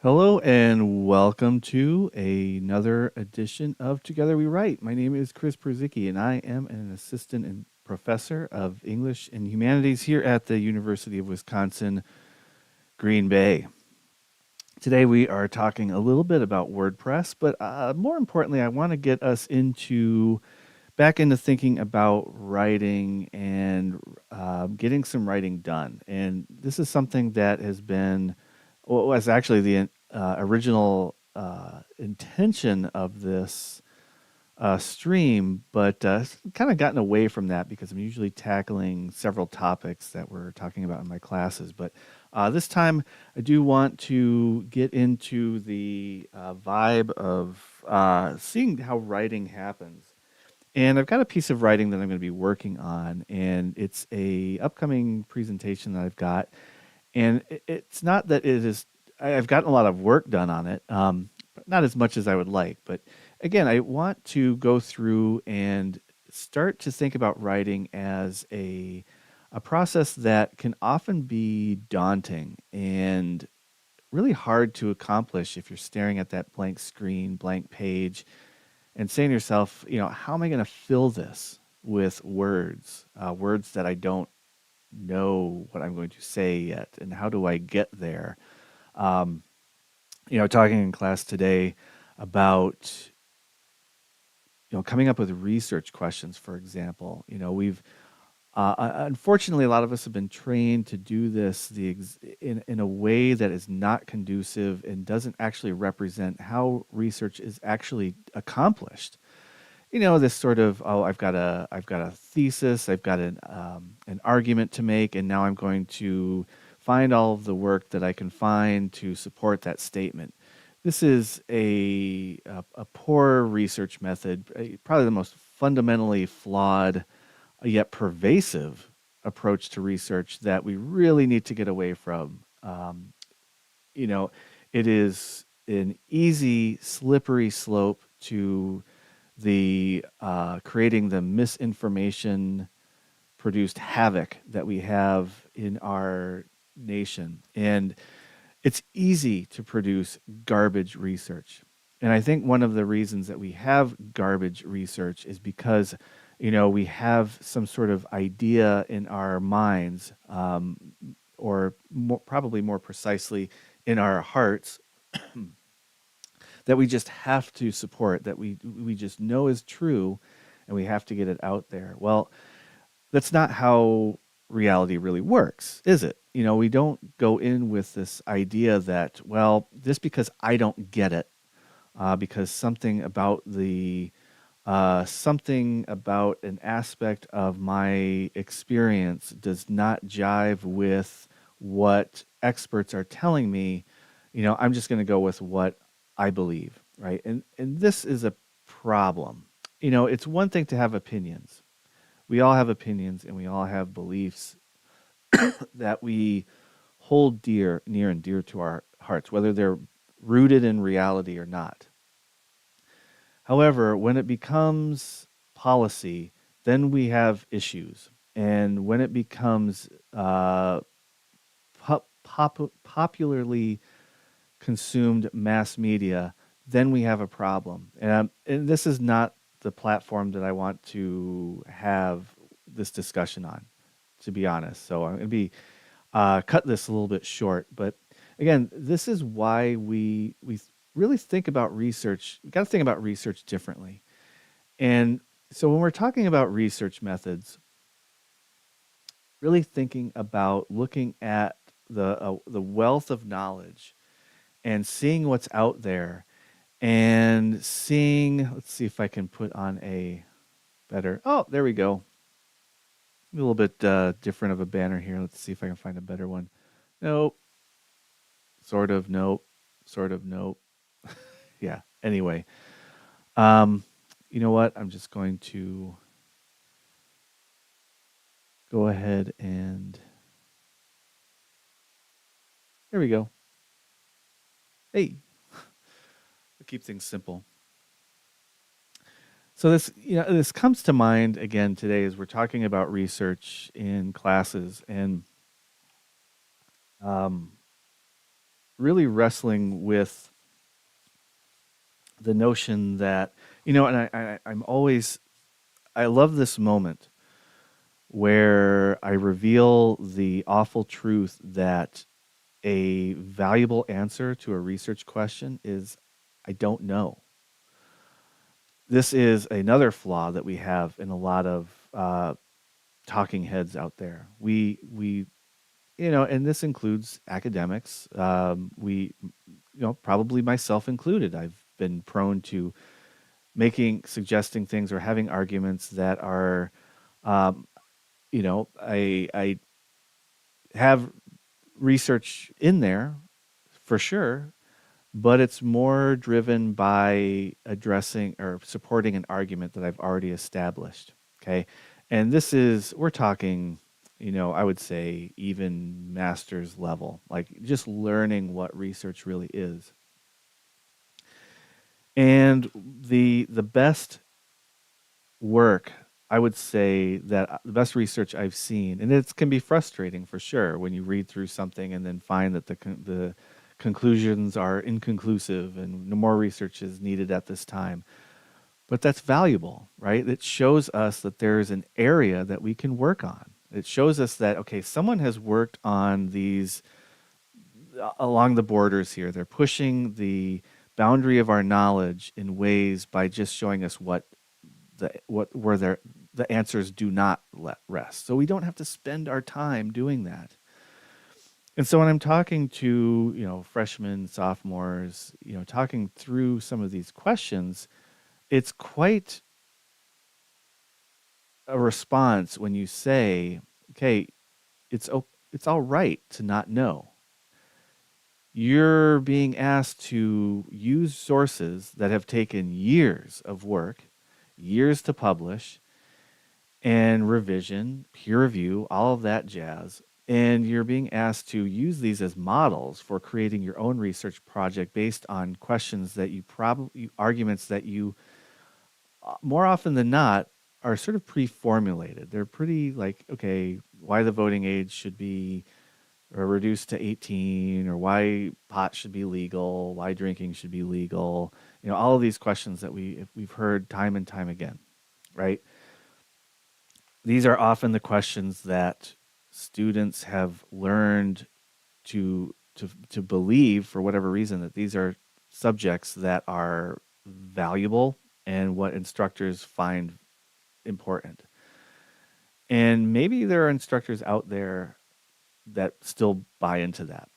Hello and welcome to another edition of Together We Write. My name is Chris Perzicki and I am an assistant and professor of English and Humanities here at the University of Wisconsin-Green Bay. Today we are talking a little bit about WordPress, but more importantly, I want to get us back into thinking about writing and getting some writing done. And this is something that was actually the original intention of this stream, but kind of gotten away from that because I'm usually tackling several topics that we're talking about in my classes. But this time I do want to get into the vibe of seeing how writing happens. And I've got a piece of writing that I'm going to be working on, and it's a upcoming presentation that I've got. And it's not that I've gotten a lot of work done on it, but not as much as I would like. But again, I want to go through and start to think about writing as a process that can often be daunting and really hard to accomplish if you're staring at that blank screen, blank page, and saying to yourself, how am I going to fill this with words, words that I don't know what I'm going to say yet, and how do I get there? Um, Talking in class today about coming up with research questions, for example. We've unfortunately, a lot of us have been trained to do this in a way that is not conducive and doesn't actually represent how research is actually accomplished. This sort of, I've got a thesis, I've got an argument to make, and now I'm going to find all of the work that I can find to support that statement. This is a poor research method, probably the most fundamentally flawed yet pervasive approach to research that we really need to get away from. You know, it is an easy, slippery slope to the creating the misinformation produced havoc that we have in our nation. And it's easy to produce garbage research. And I think one of the reasons that we have garbage research is because, we have some sort of idea in our minds, or probably more precisely in our hearts, that we just have to support, that we just know is true, and we have to get it out there. Well, that's not how reality really works, is it? We don't go in with this idea that, well, just because I don't get it, because something about an aspect of my experience does not jive with what experts are telling me, I'm just going to go with what I believe, right? And this is a problem. It's one thing to have opinions. We all have opinions and we all have beliefs that we hold near and dear to our hearts, whether they're rooted in reality or not. However, when it becomes policy, then we have issues. And when it becomes popularly consumed mass media, then we have a problem. And this is not the platform that I want to have this discussion on, to be honest. So I'm going to be cut this a little bit short. But again, this is why we really think about research. We got to think about research differently. And so when we're talking about research methods, really thinking about looking at the wealth of knowledge and seeing what's out there and let's see if I can put on a better, oh, there we go. A little bit different of a banner here. Let's see if I can find a better one. Nope. Sort of, nope. Sort of, nope. Yeah, anyway. You know what? I'm just going to go ahead and there we go. Hey, we'll keep things simple. So this comes to mind again today as we're talking about research in classes, and really wrestling with the notion that, and I love this moment where I reveal the awful truth that a valuable answer to a research question is I don't know. This is another flaw that we have in a lot of talking heads out there. And this includes academics. Probably myself included. I've been prone to suggesting things or having arguments that are, I have research in there for sure, but it's more driven by addressing or supporting an argument that I've already established. Okay. And we're talking, I would say even master's level, like just learning what research really is. And the best work, I would say that the best research I've seen, and it can be frustrating for sure when you read through something and then find that the conclusions are inconclusive and no more research is needed at this time. But that's valuable, right? It shows us that there is an area that we can work on. It shows us that, okay, someone has worked on these along the borders here. They're pushing the boundary of our knowledge in ways by just showing us the answers do not let rest. So we don't have to spend our time doing that. And so when I'm talking to, freshmen, sophomores, talking through some of these questions, it's quite a response when you say, okay, it's all right to not know. You're being asked to use sources that have taken years of work, years to publish, and revision, peer review, all of that jazz. And you're being asked to use these as models for creating your own research project based on questions that arguments that you, more often than not, are sort of pre-formulated. They're pretty like, okay, why the voting age should be reduced to 18, or why pot should be legal, why drinking should be legal. All of these questions that we've heard time and time again, right? These are often the questions that students have learned to believe, for whatever reason, that these are subjects that are valuable and what instructors find important. And maybe there are instructors out there that still buy into that.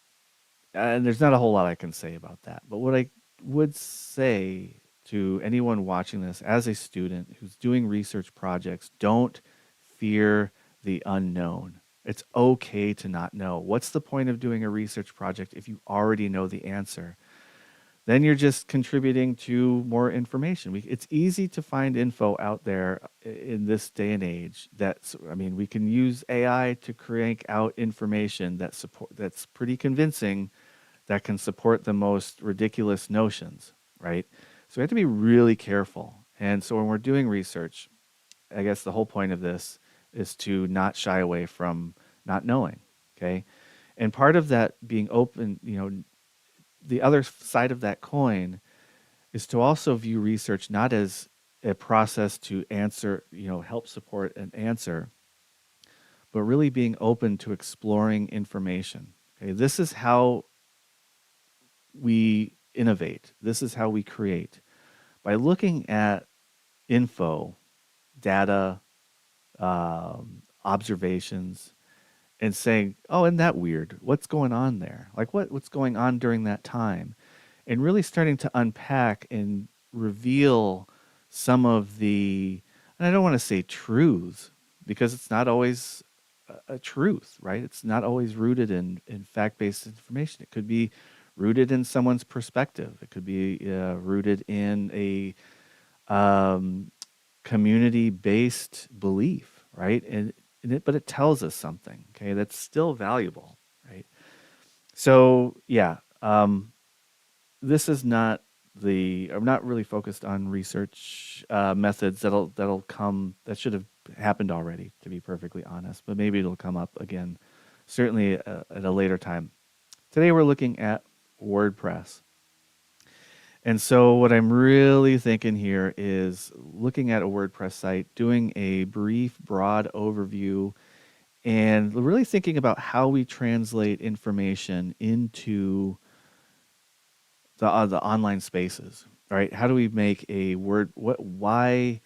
And there's not a whole lot I can say about that. But what I would say to anyone watching this as a student who's doing research projects, don't fear the unknown. It's okay to not know. What's the point of doing a research project if you already know the answer? Then you're just contributing to more information. It's easy to find info out there in this day and age. We can use AI to crank out information that's pretty convincing, that can support the most ridiculous notions, right? So we have to be really careful. And so when we're doing research, I guess the whole point of this is to not shy away from not knowing, okay? And part of that being open, the other side of that coin is to also view research not as a process to answer, help support an answer, but really being open to exploring information. Okay, this is how we innovate. This is how we create. By looking at info, data, observations, and saying, oh, isn't that weird? What's going on there? Like what's going on during that time? And really starting to unpack and reveal some of and I don't want to say truths, because it's not always a truth, right? It's not always rooted in fact-based information. It could be rooted in someone's perspective. It could be rooted in a community-based belief, right? But it tells us something, okay, that's still valuable, right? So yeah, this is not I'm not really focused on research methods that should have happened already, to be perfectly honest, but maybe it'll come up again, certainly at a later time. Today we're looking at WordPress. And so what I'm really thinking here is looking at a WordPress site, doing a brief, broad overview, and really thinking about how we translate information into the online spaces, right? How do we make a word? Why?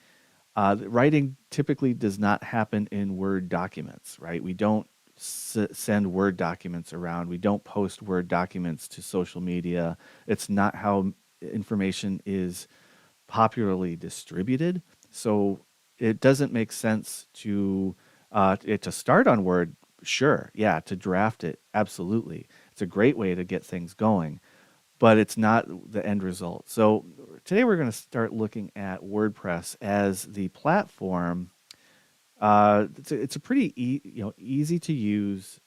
Writing typically does not happen in Word documents, right? We don't send Word documents around. We don't post Word documents to social media. It's not how information is popularly distributed. So it doesn't make sense to it to start on Word. Sure, yeah, to draft it, absolutely. It's a great way to get things going, but it's not the end result. So today we're going to start looking at WordPress as the platform. It's a pretty easy to use,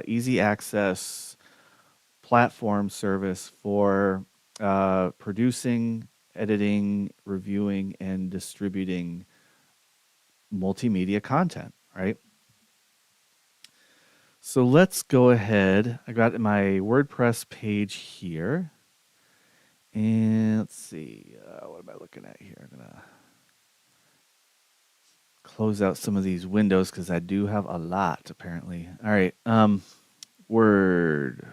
easy access platform service for producing, editing, reviewing, and distributing multimedia content, right? So let's go ahead. I got my WordPress page here. And let's see, what am I looking at here? I'm going to close out some of these windows because I do have a lot, apparently. All right, WordPress.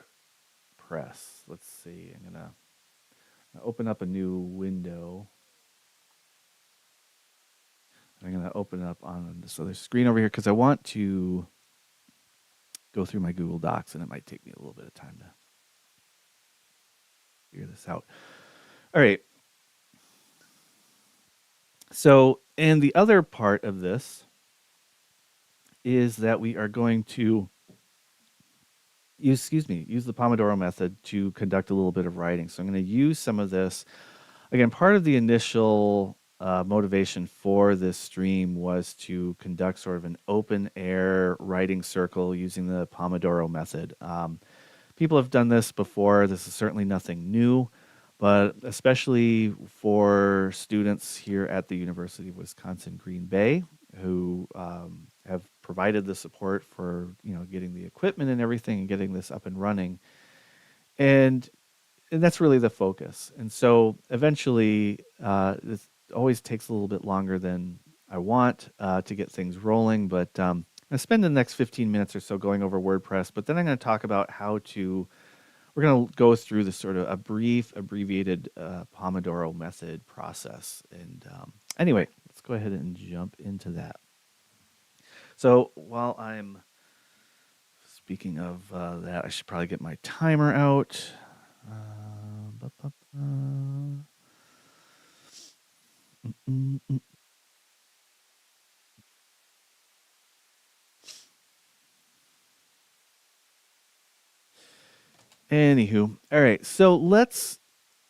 Let's see, I'm going to open up a new window. I'm going to open it up on this other screen over here because I want to go through my Google Docs, and it might take me a little bit of time to figure this out. All right. So, and the other part of this is that we are going to use the Pomodoro method to conduct a little bit of writing. So I'm going to use some of this. Again, part of the initial motivation for this stream was to conduct sort of an open air writing circle using the Pomodoro method. People have done this before. This is certainly nothing new, but especially for students here at the University of Wisconsin-Green Bay who have provided the support for getting the equipment and everything and getting this up and running, and that's really the focus. And so eventually, this always takes a little bit longer than I want to get things rolling, but I spend the next 15 minutes or so going over WordPress, but then I'm going to talk about we're going to go through this sort of a brief, abbreviated Pomodoro method process. And anyway, let's go ahead and jump into that. So while I'm speaking of that, I should probably get my timer out. Anywho, all right. So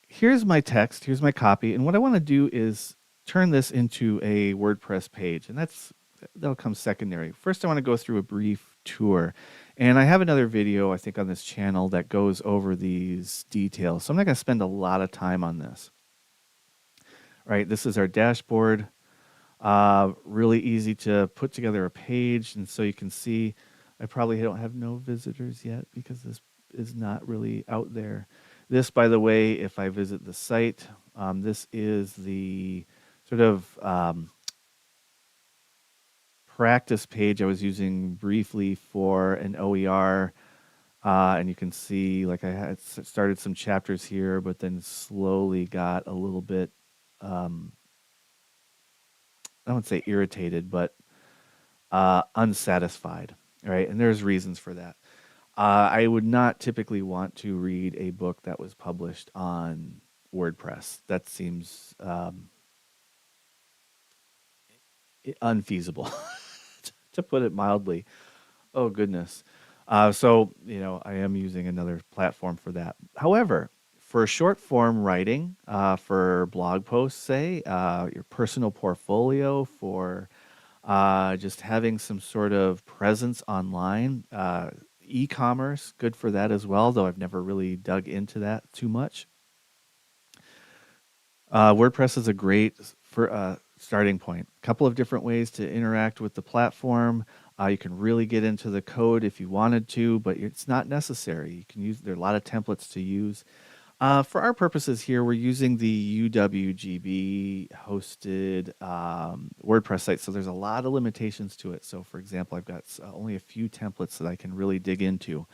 here's my text, here's my copy, and what I want to do is turn this into a WordPress page, and that'll come secondary. First, I want to go through a brief tour, and I have another video I think on this channel that goes over these details. So I'm not going to spend a lot of time on this. All right, this is our dashboard. Really easy to put together a page, and so you can see I probably don't have no visitors yet because this is not really out there. This, by the way, if I visit the site, this is the sort of practice page I was using briefly for an OER. And you can see, like, I had started some chapters here, but then slowly got a little bit, I wouldn't say irritated, but unsatisfied. Right, and there's reasons for that. I would not typically want to read a book that was published on WordPress. That seems unfeasible, to put it mildly. Oh, goodness. So, I am using another platform for that. However, for short form writing, for blog posts, say, your personal portfolio, for just having some sort of presence online, e-commerce, good for that as well, though I've never really dug into that too much. WordPress is a great starting point. A couple of different ways to interact with the platform. You can really get into the code if you wanted to, but it's not necessary. You can use, there are a lot of templates to use. For our purposes here, we're using the UWGB hosted WordPress site, so there's a lot of limitations to it. So, for example, I've got only a few templates that I can really dig into.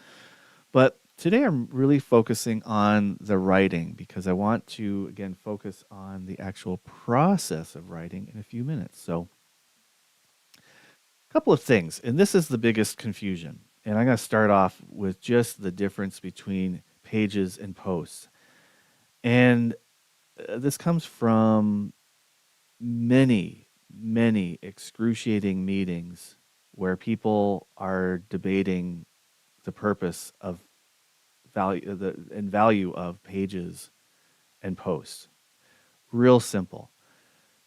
But today I'm really focusing on the writing because I want to, again, focus on the actual process of writing in a few minutes. So, a couple of things, and this is the biggest confusion. And I'm going to start off with just the difference between pages and posts. And this comes from many excruciating meetings where people are debating the purpose of value of pages and posts. Real simple.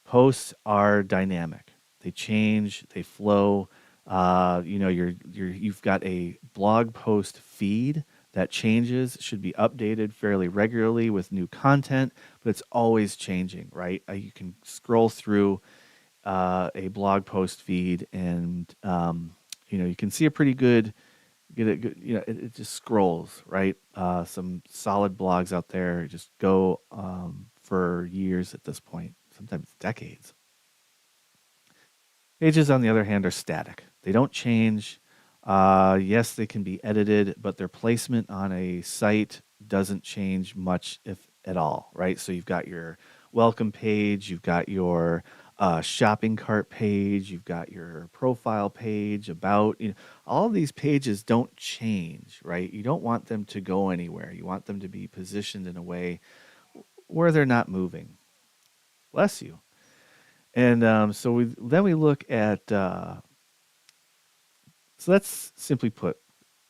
Posts are dynamic. They change, they flow. You've got a blog post feed that changes, should be updated fairly regularly with new content, but it's always changing, right? You can scroll through a blog post feed, and you can see a pretty good, get it, it just scrolls, right? Some solid blogs out there just go for years at this point, sometimes decades. Pages, on the other hand, are static. They don't change. Yes, they can be edited, but their placement on a site doesn't change much, if at all, right? So you've got your welcome page, you've got your shopping cart page, you've got your profile page, about, all of these pages don't change, right? You don't want them to go anywhere. You want them to be positioned in a way where they're not moving. Bless you. And so we look at so that's simply put,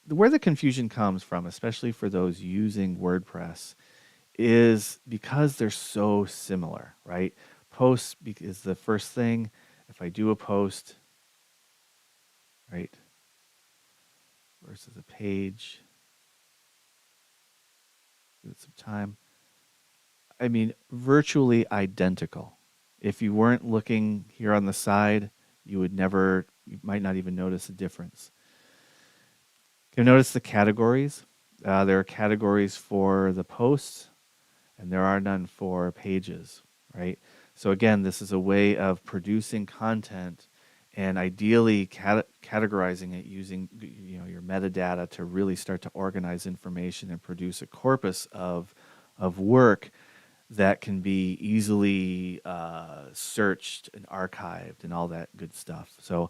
where the confusion comes from, especially for those using WordPress, is because they're so similar, right? Posts is the first thing. If I do a post, right, versus a page, give it some time. I mean, virtually identical. If you weren't looking here on the side, you might not even notice a difference. You'll notice the categories. There are categories for the posts, and there are none for pages, right? So again, this is a way of producing content and ideally categorizing it using your metadata to really start to organize information and produce a corpus of work that can be easily searched and archived and all that good stuff. So,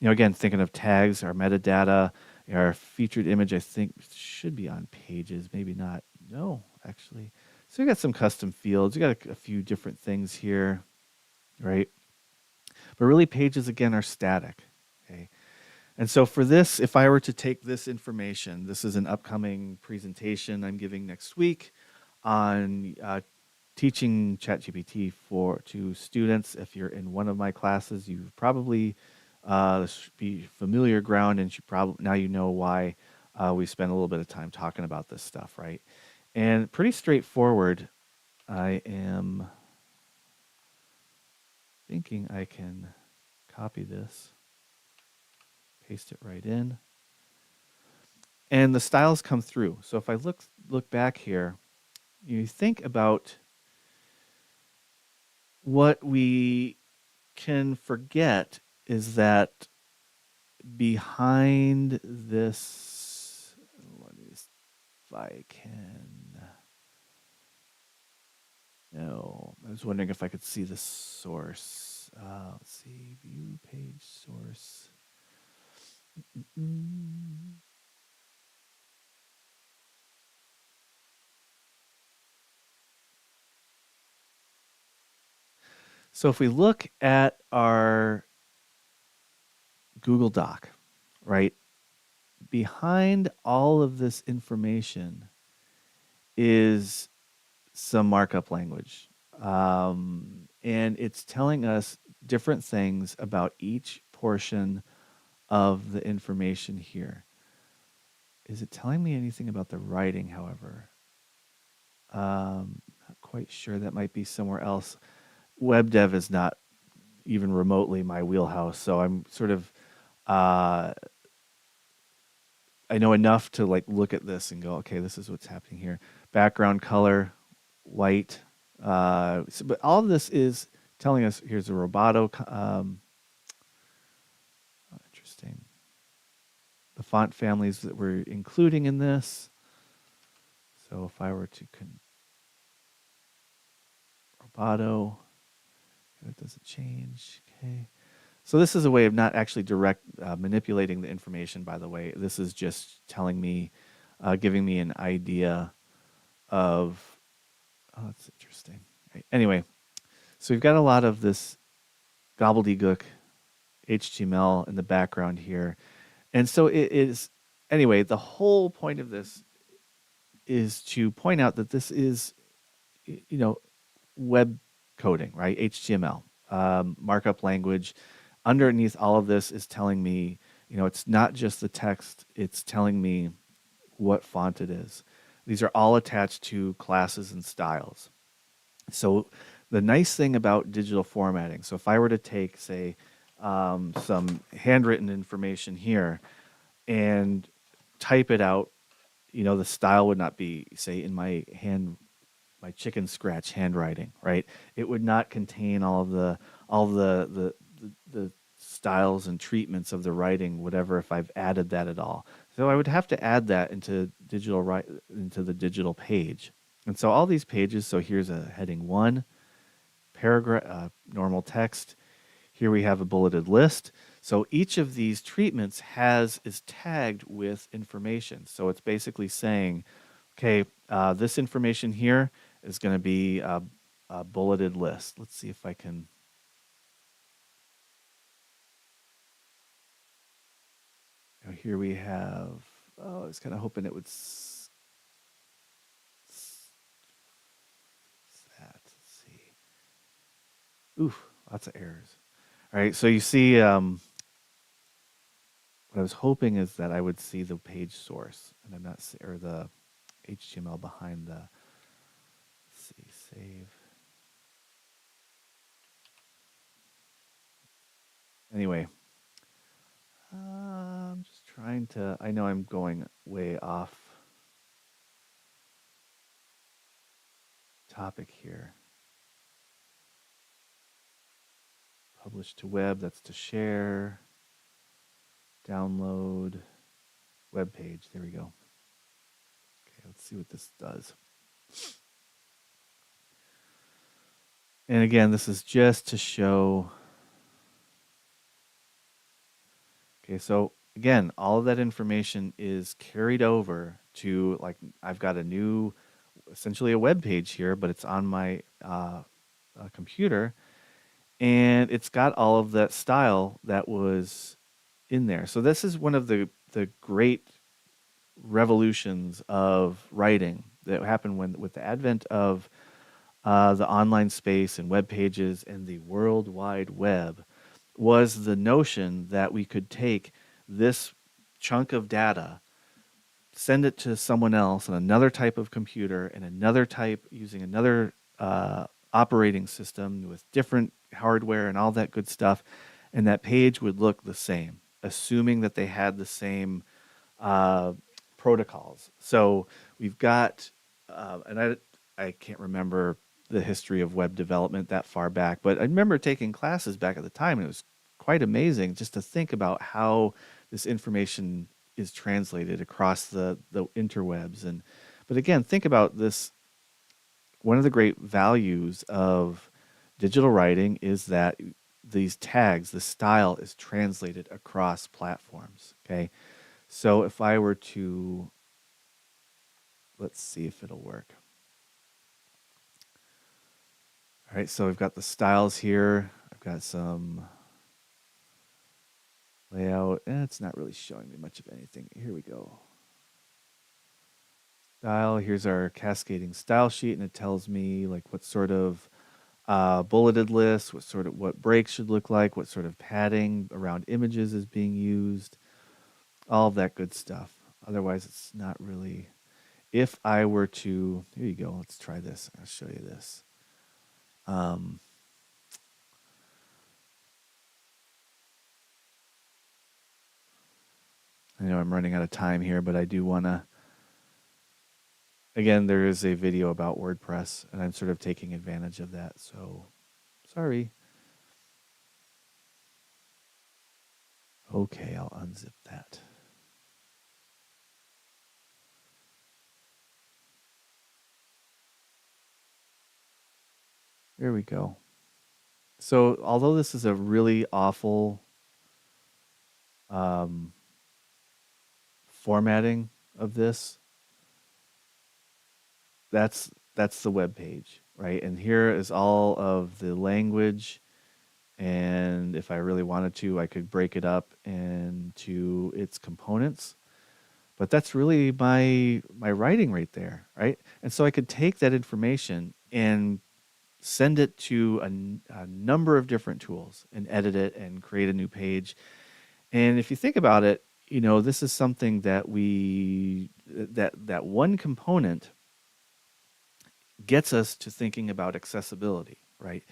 again, thinking of tags, our metadata, our featured image, I think should be on pages, maybe not. No, actually. So you got some custom fields. You got a few different things here, right? But really, pages, again, are static, okay? And so for this, if I were to take this information, this is an upcoming presentation I'm giving next week on teaching ChatGPT to students. If you're in one of my classes, you probably this should be familiar ground, and now you know why we spend a little bit of time talking about this stuff, right? And pretty straightforward. I am thinking I can copy this, paste it right in, and the styles come through. So if I look back here, you think about what we can forget is that behind this, let me see if I can. No, I was wondering if I could see the source. Let's see, view page source. So if we look at our Google Doc, right, behind all of this information is some markup language. And it's telling us different things about each portion of the information here. Is it telling me anything about the writing, however? Not quite sure. That might be somewhere else. Web dev is not even remotely my wheelhouse, so I'm sort of I know enough to like look at this and go, okay, this is what's happening here. Background color, white. But all of this is telling us here's a Roboto. Interesting. The font families that we're including in this. So if I were to Roboto, it doesn't change. Okay. So this is a way of not actually direct manipulating the information, by the way. This is just telling me, giving me an idea of, oh, that's interesting. Right. Anyway, so we've got a lot of this gobbledygook HTML in the background here. And so it is, anyway, the whole point of this is to point out that this is, web coding, right? HTML, markup language. Underneath all of this is telling me, it's not just the text, it's telling me what font it is. These are all attached to classes and styles. So the nice thing about digital formatting, so if I were to take, say, some handwritten information here and type it out, the style would not be, say, in my chicken scratch handwriting, right? It would not contain all the styles and treatments of the writing, whatever, if I've added that at all. So I would have to add that into the digital page. And so all these pages, so here's a heading 1, paragraph, normal text. Here we have a bulleted list. So each of these treatments is tagged with information. So it's basically saying, okay, this information here is going to be a bulleted list. Let's see if I can. Here we have, I was kind of hoping it would that. Let's see. Oof, lots of errors. All right, so you see, what I was hoping is that I would see the page source, and I'm not, or the HTML behind the, let's see, save. Anyway, I'm just trying to, I know I'm going way off topic here. Publish to web, that's to share. Download, web page, there we go. Okay, let's see what this does. And again, this is just to show. Okay, so again, all of that information is carried over to, like, I've got a new, essentially a web page here, but it's on my computer, and it's got all of that style that was in there. So this is one of the great revolutions of writing that happened with the advent of the online space and web pages and the World Wide Web, was the notion that we could take this chunk of data, send it to someone else on another type of computer and another type using another operating system with different hardware and all that good stuff, and that page would look the same, assuming that they had the same protocols. So we've got, and I can't remember the history of web development that far back, but I remember taking classes back at the time, and it was quite amazing just to think about how this information is translated across the interwebs. But again, think about this. One of the great values of digital writing is that these tags, the style, is translated across platforms. Okay, so if I were to, let's see if it'll work. All right, so we've got the styles here. I've got some layout. It's not really showing me much of anything. Here we go. Style. Here's our cascading style sheet, and it tells me like what sort of bulleted list, what breaks should look like, what sort of padding around images is being used, all of that good stuff. Otherwise, it's not really. If I were to, here you go. Let's try this. I'll show you this. All I know I'm running out of time here, but I do want to. Again, there is a video about WordPress, and I'm sort of taking advantage of that. So, sorry. Okay, I'll unzip that. There we go. So, although this is a really awful formatting of this, that's the web page, right? And here is all of the language. And if I really wanted to, I could break it up into its components. But that's really my writing right there, right? And so I could take that information and send it to a number of different tools and edit it and create a new page. And if you think about it, this is something that that one component gets us to thinking about accessibility, right?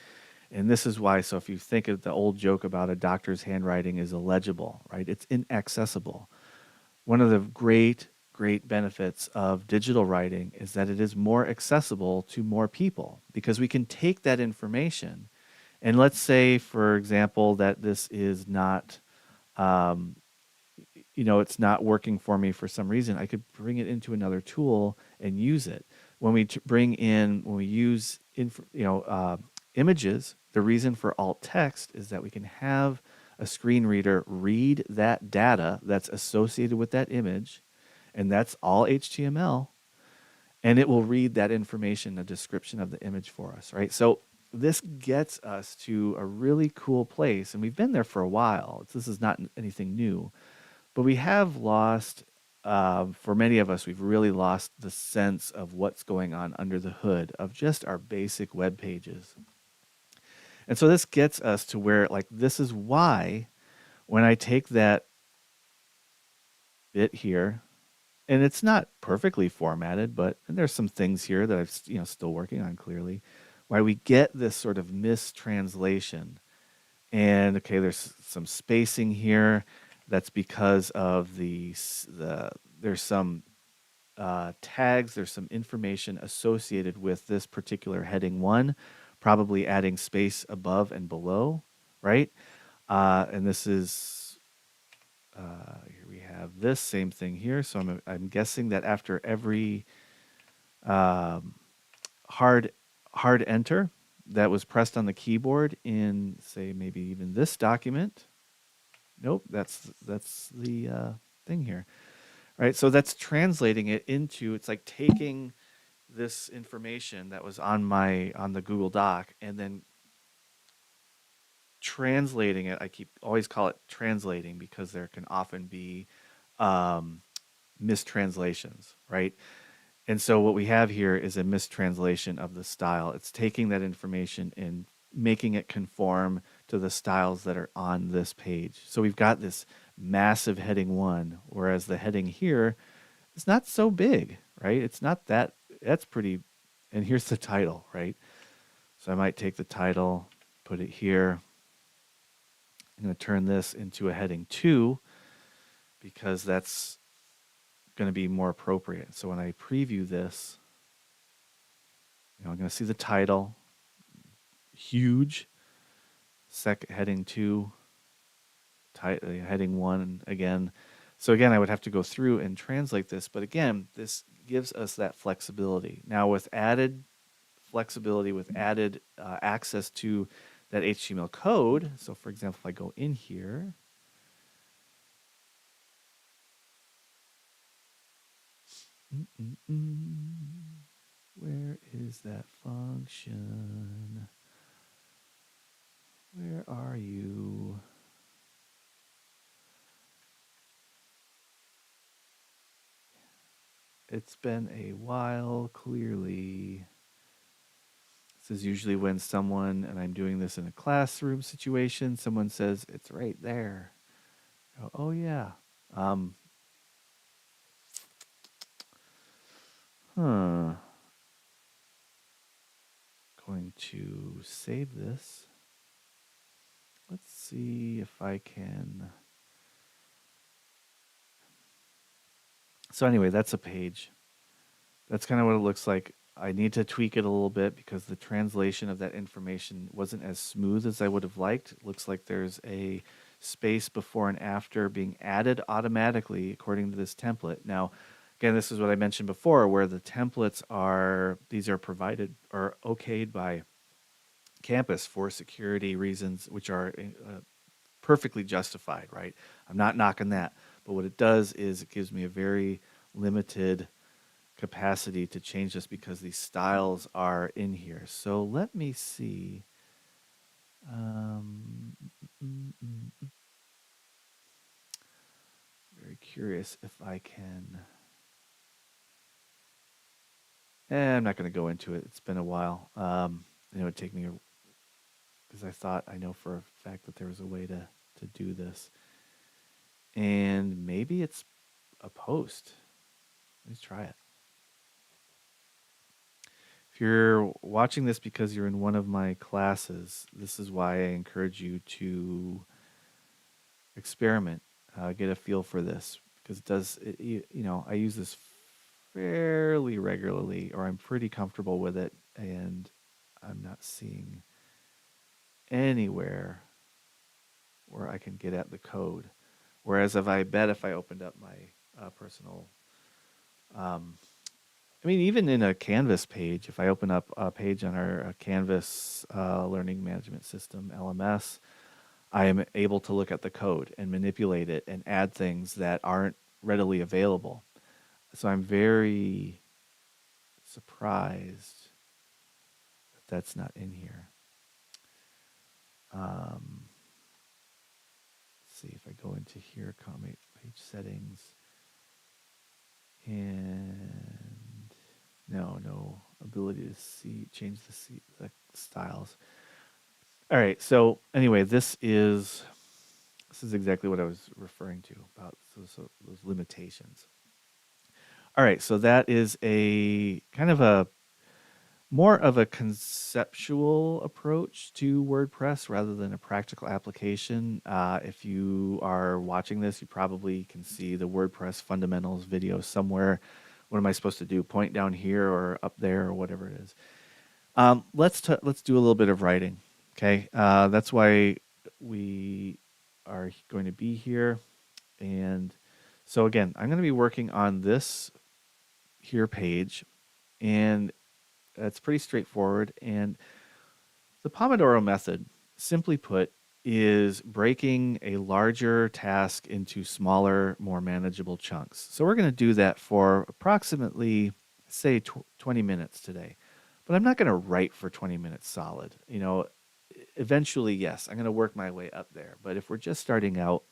And this is why, so if you think of the old joke about a doctor's handwriting is illegible, right? It's inaccessible. One of the great benefits of digital writing is that it is more accessible to more people because we can take that information and let's say, for example, that this is not, um, it's not working for me for some reason. I could bring it into another tool and use it. When we use, images, the reason for alt text is that we can have a screen reader read that data that's associated with that image, and that's all HTML, and it will read that information, the description of the image for us, right? So this gets us to a really cool place, and we've been there for a while. This is not anything new, but we have lost, for many of us, we've really lost the sense of what's going on under the hood of just our basic web pages. And so this gets us to where, like, this is why when I take that bit here, and it's not perfectly formatted, but and there's some things here that I'm still working on clearly, why we get this sort of mistranslation. And okay, there's some spacing here. That's because of there's some tags, there's some information associated with this particular heading 1, probably adding space above and below, right? And this is, here we have this same thing here. So I'm guessing that after every um, hard enter that was pressed on the keyboard in, say, maybe even this document. Nope, that's the thing here, right? So that's translating it into, it's like taking this information that was on the Google Doc and then translating it. Always call it translating because there can often be mistranslations, right? And so what we have here is a mistranslation of the style. It's taking that information and making it conform to the styles that are on this page. So we've got this massive heading 1, whereas the heading here is not so big, right? It's not that's pretty, and here's the title, right? So I might take the title, put it here. I'm going to turn this into a heading 2 because that's going to be more appropriate. So when I preview this, I'm going to see the title, huge, heading 2, heading 1 again. So again, I would have to go through and translate this. But again, this gives us that flexibility. Now with added flexibility, with added access to that HTML code. So for example, if I go in here, where is that function? Where are you? It's been a while, clearly. This is usually when someone, and I'm doing this in a classroom situation, someone says, it's right there. Oh yeah. Going to save this. Let's see if I can So anyway, that's a page. That's kind of what it looks like. I need to tweak it a little bit because the translation of that information wasn't as smooth as I would have liked. It looks like there's a space before and after being added automatically according to this template. Now, again, this is what I mentioned before, where the templates are, these are provided or okayed by campus for security reasons, which are perfectly justified, right? I'm not knocking that. But what it does is it gives me a very limited capacity to change this because these styles are in here. So let me see. Um, Very curious if I can. I'm not going to go into it. It's been a while. It would take me because I thought I know for a fact that there was a way to do this, and maybe it's a post. Let's try it. If you're watching this because you're in one of my classes, this is why I encourage you to experiment, get a feel for this because it does. I use this fairly regularly, or I'm pretty comfortable with it, and I'm not seeing anywhere where I can get at the code. Whereas if I opened up my personal, even in a Canvas page, if I open up a page on our Canvas learning management system, LMS, I am able to look at the code and manipulate it and add things that aren't readily available. So I'm very surprised that that's not in here. Let's see if I go into here, comment page settings, and no ability to change the styles. All right. So anyway, this is exactly what I was referring to about those limitations. All right, so that is a kind of a more of a conceptual approach to WordPress rather than a practical application. If you are watching this, you probably can see the WordPress fundamentals video somewhere. What am I supposed to do? Point down here or up there or whatever it is. Let's do a little bit of writing. Okay, that's why we are going to be here. And so again, I'm going to be working on this here page, and it's pretty straightforward. And the Pomodoro method, simply put, is breaking a larger task into smaller, more manageable chunks. So we're going to do that for approximately, say, 20 minutes today. But I'm not going to write for 20 minutes solid. Eventually, yes, I'm going to work my way up there. But if we're just starting out,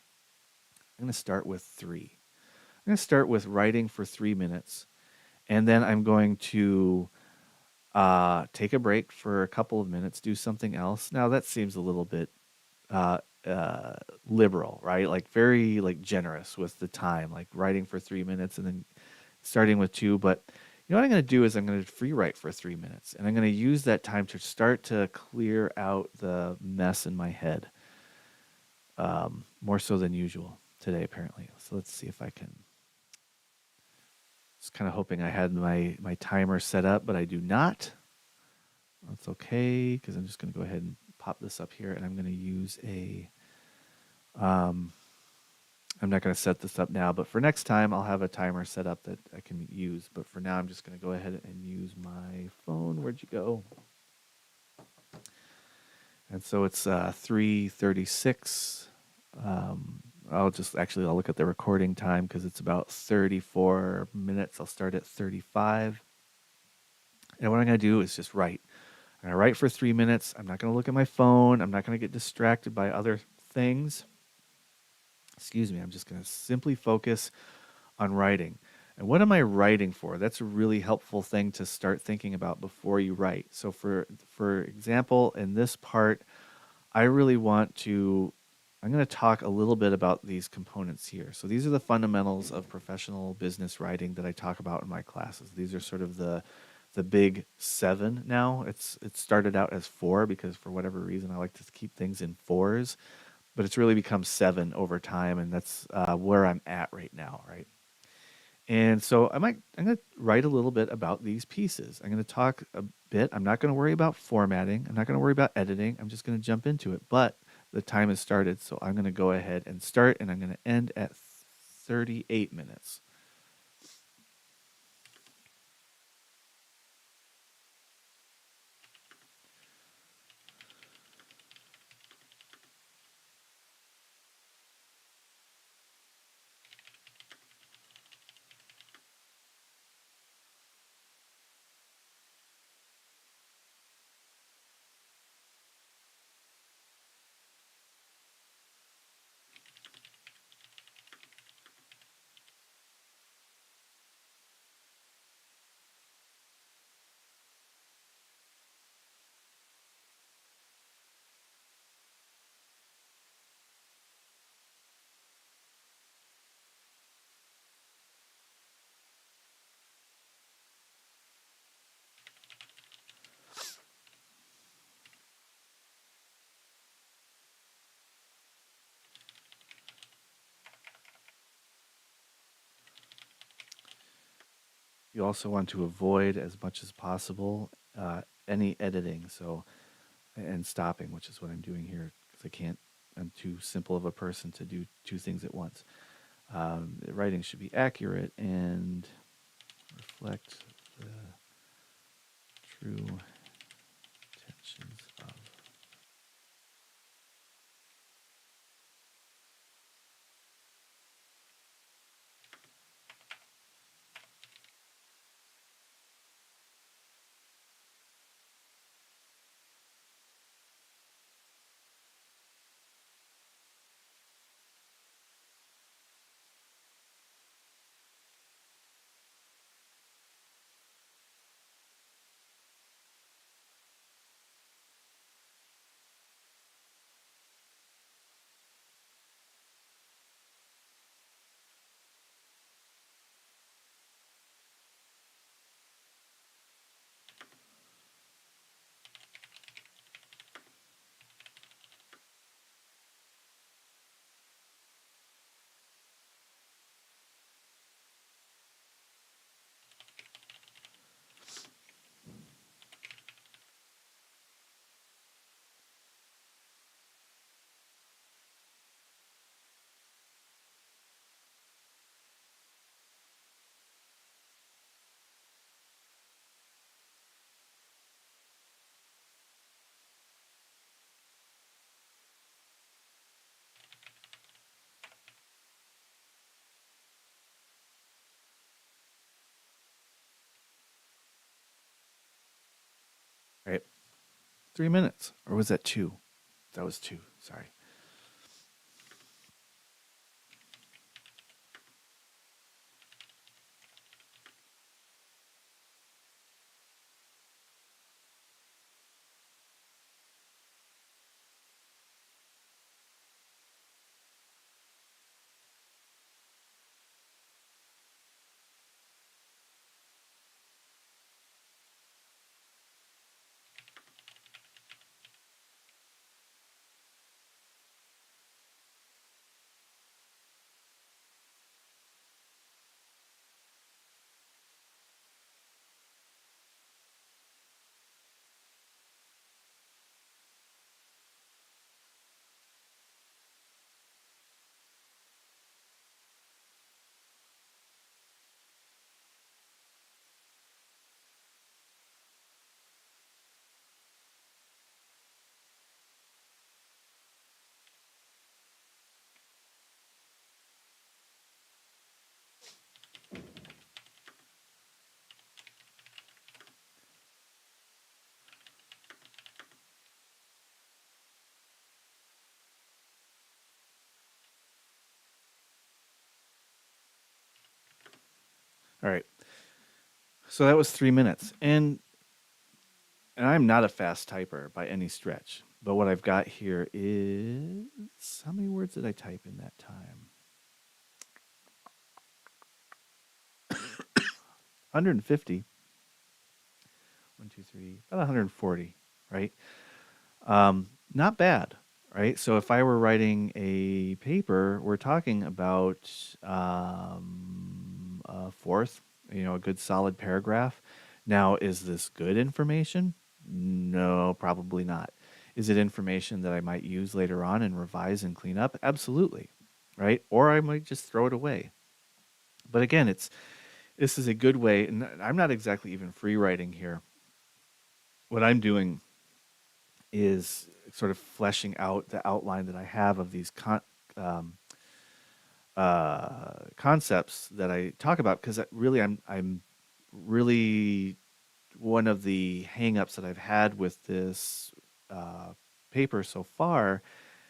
I'm going to start with 3. I'm going to start with writing for 3 minutes, and then I'm going to take a break for a couple of minutes, do something else. Now that seems a little bit uh, liberal, right? Like very generous with the time, like writing for 3 minutes and then starting with 2. But you know what I'm going to do is I'm going to free write for 3 minutes, and I'm going to use that time to start to clear out the mess in my head, more so than usual today, apparently. So let's see if I can. Just kind of hoping I had my timer set up, but I do not. That's okay, because I'm just going to go ahead and pop this up here, and I'm going to use I'm not going to set this up now, but for next time, I'll have a timer set up that I can use. But for now, I'm just going to go ahead and use my phone. Where'd you go? And so it's 3:36. I'll look at the recording time because it's about 34 minutes. I'll start at 35. And what I'm going to do is just write. I'm going to write for 3 minutes. I'm not going to look at my phone. I'm not going to get distracted by other things. Excuse me. I'm just going to simply focus on writing. And what am I writing for? That's a really helpful thing to start thinking about before you write. So for example, in this part, I really want to, I'm going to talk a little bit about these components here. So these are the fundamentals of professional business writing that I talk about in my classes. These are sort of the big 7 now. It started out as 4 because for whatever reason I like to keep things in 4s, but it's really become 7 over time, and that's where I'm at right now, right? And so I'm going to write a little bit about these pieces. I'm going to talk a bit. I'm not going to worry about formatting. I'm not going to worry about editing. I'm just going to jump into it. But the time has started, so I'm going to go ahead and start, and I'm going to end at 38 minutes. You also want to avoid as much as possible any editing, and stopping, which is what I'm doing here because I can't. I'm too simple of a person to do two things at once. The writing should be accurate and reflect the true intentions of. Right, 3 minutes, or was that two? That was two. Sorry. All right. So that was 3 minutes, and I'm not a fast typer by any stretch. But what I've got here is how many words did I type in that time? 150. 1, 2, 3, about 140, right? Not bad, right? So if I were writing a paper, we're talking about forth, a good solid paragraph. Now, is this good information? No, probably not. Is it information that I might use later on and revise and clean up? Absolutely, right? Or I might just throw it away. But again, this is a good way, and I'm not exactly even free writing here. What I'm doing is sort of fleshing out the outline that I have of these um, concepts that I talk about, because really I'm really, one of the hangups that I've had with this paper so far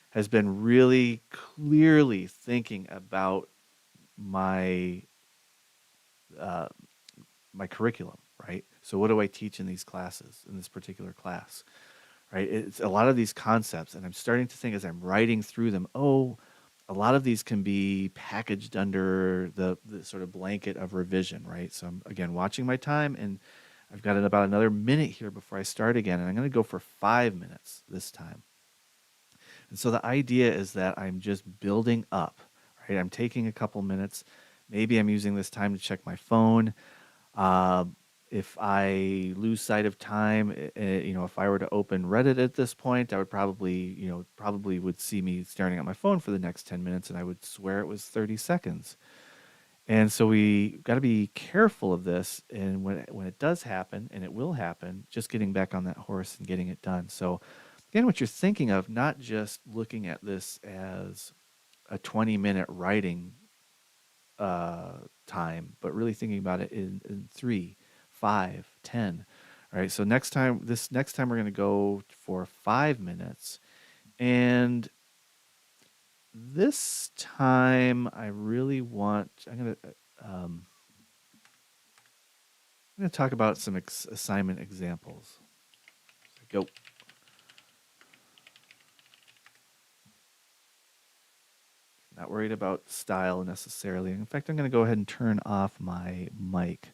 has been really clearly thinking about my uh, my curriculum, right? So what do I teach in these classes, in this particular class, right? It's a lot of these concepts, and I'm starting to think as I'm writing through them, oh, a lot of these can be packaged under the sort of blanket of revision, right? So I'm, again, watching my time, and I've got about another minute here before I start again, and I'm going to go for 5 minutes this time. And so the idea is that I'm just building up, right? I'm taking a couple minutes. Maybe I'm using this time to check my phone. Uh, if I lose sight of time, if I were to open Reddit at this point, I would probably would see me staring at my phone for the next 10 minutes, and I would swear it was 30 seconds. And so we got to be careful of this. And when it does happen, and it will happen, just getting back on that horse and getting it done. So again, what you're thinking of, not just looking at this as a 20-minute writing time, but really thinking about it in 3, 5, 10. All right. So next time we're going to go for 5 minutes. And this time I really want, I'm going to talk about some assignment examples. Go. Not worried about style necessarily. In fact, I'm going to go ahead and turn off my mic.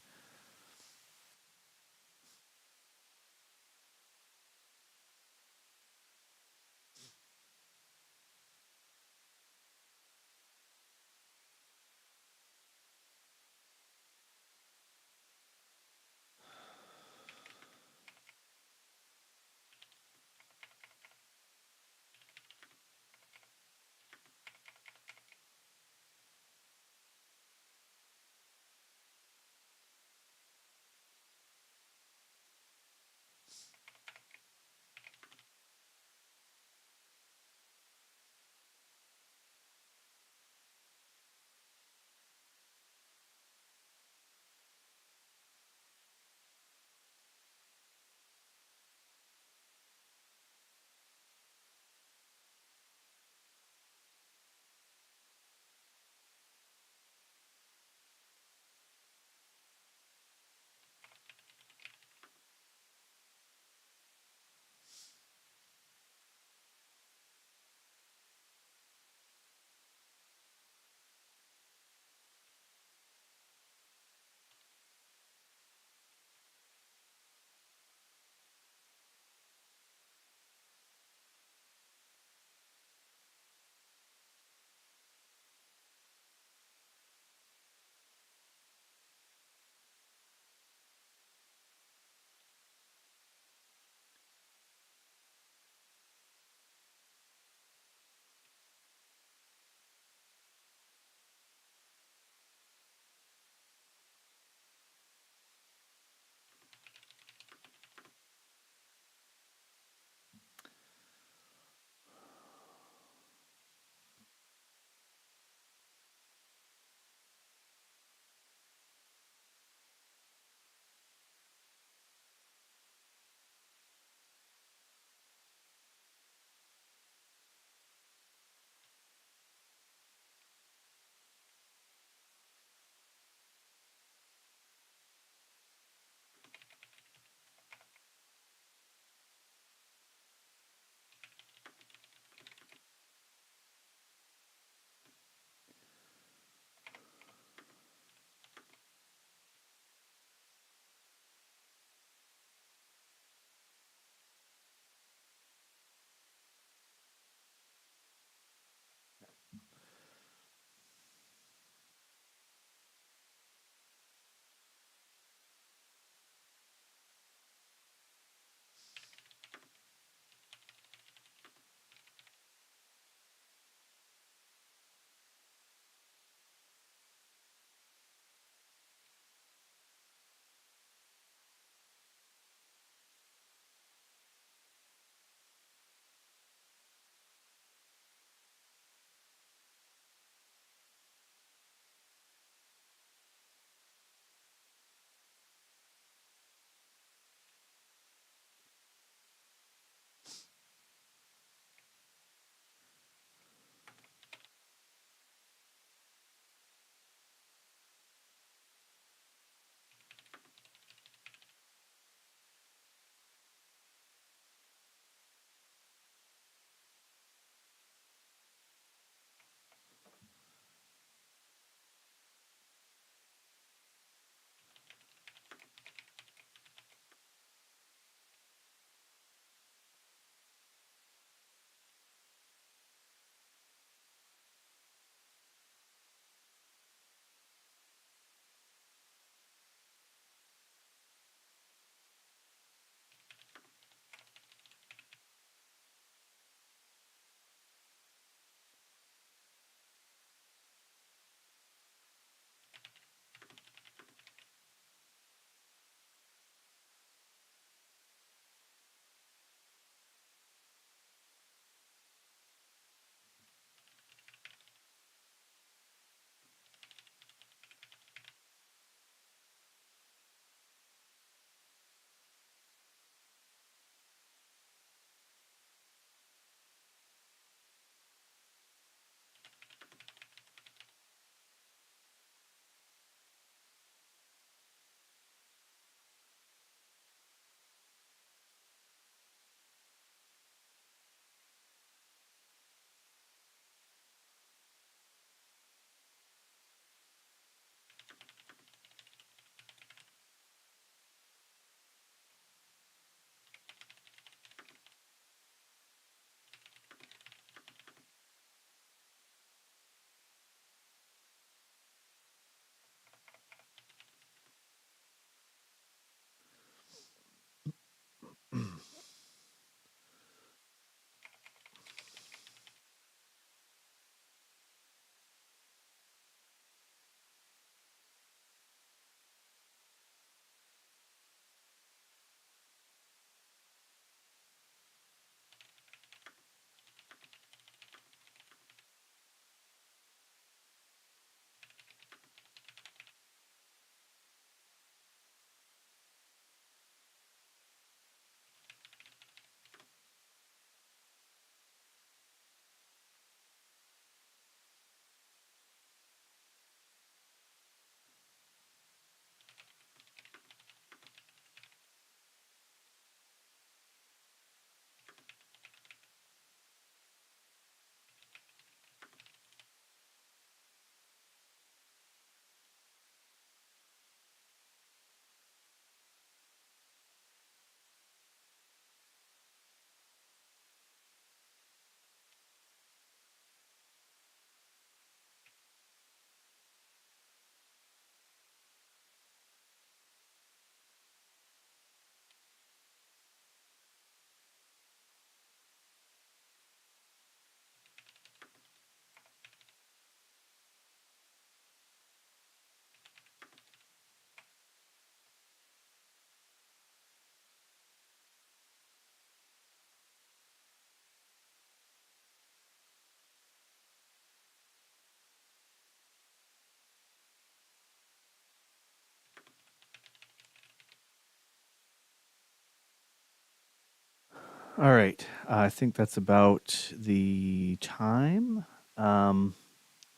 All right. I think that's about the time. Let's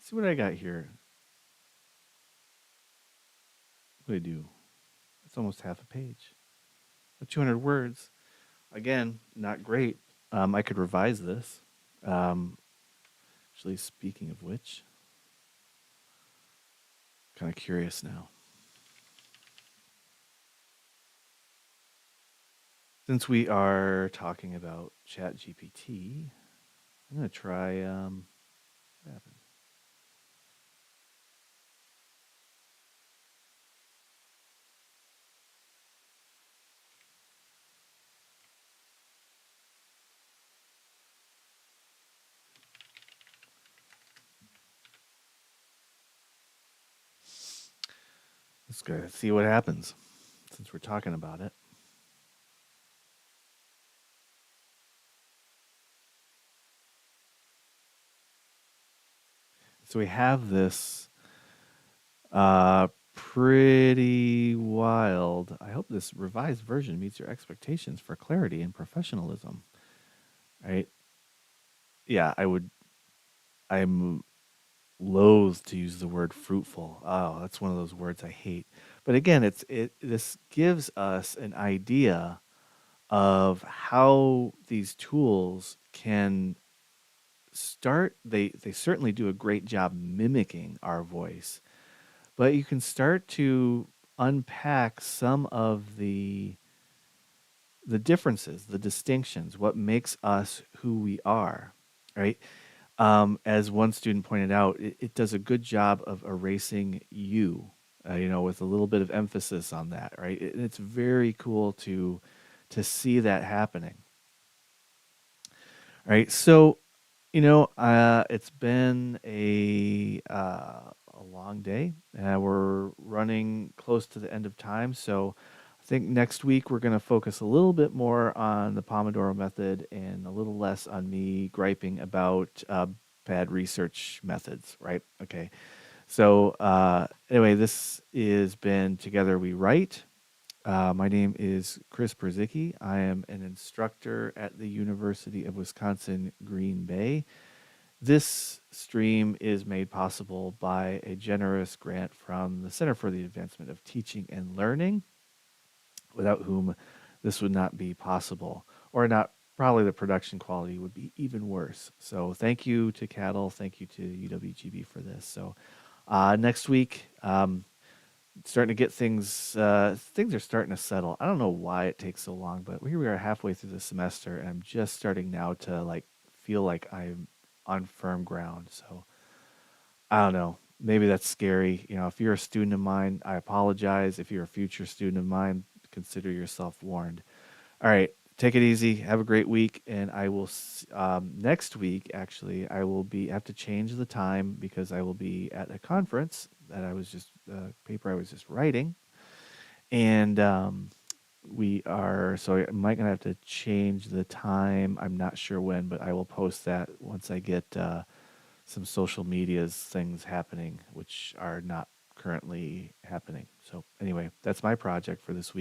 see what I got here. What do I do? It's almost half a page. 200 words. Again, not great. I could revise this. Um, Actually, speaking of which, kind of curious now. Since we are talking about ChatGPT, I'm going to try. What happened? Let's go see what happens since we're talking about it. So we have this pretty wild. I hope this revised version meets your expectations for clarity and professionalism. Right? Yeah, I'm loath to use the word fruitful. Oh, that's one of those words I hate. But again, this gives us an idea of how these tools can start. They certainly do a great job mimicking our voice, but you can start to unpack some of the differences, the distinctions, what makes us who we are, right? As one student pointed out, it does a good job of erasing you, with a little bit of emphasis on that, right? It's very cool to see that happening, right? So, it's been a long day. We're running close to the end of time, so I think next week we're going to focus a little bit more on the Pomodoro method and a little less on me griping about bad research methods, right? Okay. So anyway, this has been Together We Write. My name is Chris Perzicki. I am an instructor at the University of Wisconsin-Green Bay. This stream is made possible by a generous grant from the Center for the Advancement of Teaching and Learning, without whom this would not be possible, or not. Probably the production quality would be even worse. So thank you to Cattle, thank you to UWGB for this. So next week, starting to get things. Things are starting to settle. I don't know why it takes so long, but here we are halfway through the semester, and I'm just starting now to feel like I'm on firm ground. So I don't know. Maybe that's scary. If you're a student of mine, I apologize. If you're a future student of mine, consider yourself warned. All right. Take it easy. Have a great week. And I will, next week, actually, I will have to change the time because I will be at a conference that paper I was just writing. And so I might gonna have to change the time. I'm not sure when, but I will post that once I get some social medias things happening, which are not currently happening. So anyway, that's my project for this week.